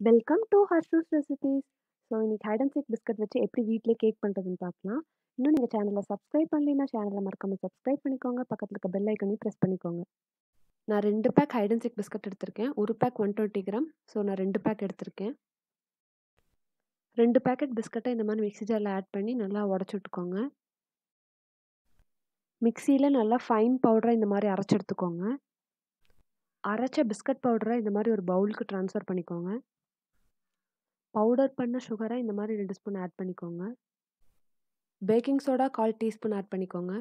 Welcome to Harshu's recipes. So இன்னைக்கு hide and seek biscuit வச்சு எப்படி வீட்டிலே கேக் பண்ணுறதுன்னு பார்க்கலாம். இன்னும் நீங்கள் சேனலை சப்ஸ்கிரைப் பண்ணலைன்னா சேனலை மறக்காமல் சப்ஸ்கிரைப் பண்ணிக்கோங்க. பக்கத்தில் இருக்க பெல் ஐக்கனையும் ப்ரெஸ் பண்ணிக்கோங்க. நான் 2 pack hide and seek biscuit எடுத்திருக்கேன். ஒரு பேக் 120 கிராம். ஸோ நான் 2 பேக் எடுத்திருக்கேன். 2 பேக்கெட் பிஸ்கட்டை இந்த மாதிரி மிக்ஸி ஜாரில் ஆட் பண்ணி நல்லா உடச்சி விட்டுக்கோங்க. மிக்சியில் நல்லா ஃபைன் பவுடரை இந்த மாதிரி அரைச்சி எடுத்துக்கோங்க. அரைச்ச பிஸ்கட் பவுடரை இந்த மாதிரி ஒரு பவுலுக்கு ட்ரான்ஸ்ஃபர் பண்ணிக்கோங்க. பவுடர் பண்ண சுகரை இந்த மாதிரி 2 ஸ்பூன் ஆட் பண்ணிக்கோங்க. பேக்கிங் சோடா 1/4 டீஸ்பூன் ஆட் பண்ணிக்கோங்க.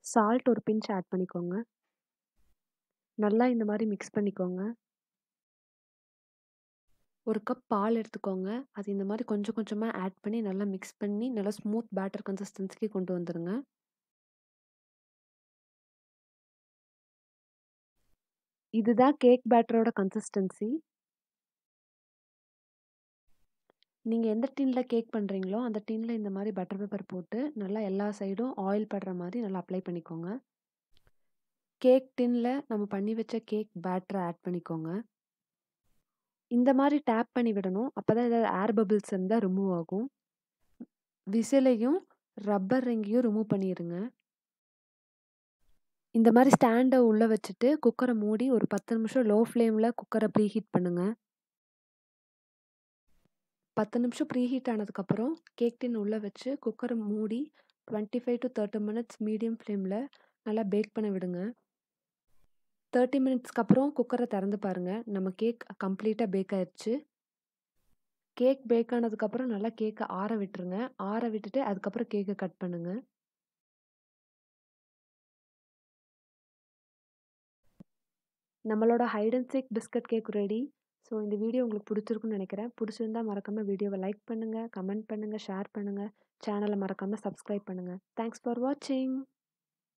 சால்ட் ஒரு பிஞ்ச் ஆட் பண்ணிக்கோங்க. நல்லா இந்த மாதிரி மிக்ஸ் பண்ணிக்கோங்க. ஒரு கப் பால் எடுத்துக்கோங்க. அது இந்த மாதிரி கொஞ்சம் கொஞ்சமாக ஆட் பண்ணி நல்லா மிக்ஸ் பண்ணி நல்லா ஸ்மூத் பேட்டர் கன்சிஸ்டன்சிக்கு கொண்டு வந்துடுங்க. இதுதான் கேக் பேட்டரோட கன்சிஸ்டன்சி. நீங்கள் எந்த டின்னில் கேக் பண்ணுறீங்களோ அந்த டின்னில் இந்த மாதிரி பட்டர் பேப்பர் போட்டு நல்லா எல்லா சைடும் ஆயில் படுற மாதிரி நல்லா அப்ளை பண்ணிக்கோங்க. கேக் டின்னில் நம்ம பண்ணி வச்ச கேக் பேட்டரை ஆட் பண்ணிக்கோங்க. இந்த மாதிரி டேப் பண்ணி விடணும். அப்போ தான் ஏதாவது ஏர் பபிள்ஸ் இருந்தால் ரிமூவ் ஆகும். விசிலையும் ரப்பர் ரிங்கையும் ரிமூவ் பண்ணிடுங்க. இந்த மாதிரி ஸ்டாண்டை உள்ளே வச்சுட்டு குக்கரை மூடி ஒரு 10 நிமிஷம் லோ ஃப்ளேமில் குக்கரை ப்ரீஹீட் பண்ணுங்கள். 10 நிமிஷம் ப்ரீஹீட் ஆனதுக்கப்புறம் கேக் டின் உள்ளே வச்சு குக்கரை மூடி 25 to 30 மினிட்ஸ் மீடியம் ஃப்ளேமில் நல்லா பேக் பண்ண விடுங்க. 30 மினிட்ஸ்க்கு அப்புறம் குக்கரை திறந்து பாருங்கள். நம்ம கேக் கம்ப்ளீட்டாக பேக் ஆயிடுச்சு. கேக் பேக் ஆனதுக்கப்புறம் நல்லா கேக்கை ஆற விட்டுருங்க. ஆற விட்டுட்டு அதுக்கப்புறம் கேக்கை கட் பண்ணுங்கள். நம்மளோட hide and seek biscuit cake ready. So இந்த வீடியோ உங்களுக்கு பிடிச்சிருக்குன்னு நினைக்கிறேன். பிடிச்சிருந்தா மறக்காமல் வீடியோவை லைக் பண்ணுங்கள், கமெண்ட் பண்ணுங்கள், ஷேர் பண்ணுங்கள். சேனலை மறக்காமல் சப்ஸ்கிரைப் பண்ணுங்கள். தேங்க்ஸ் ஃபார் வாட்சிங்.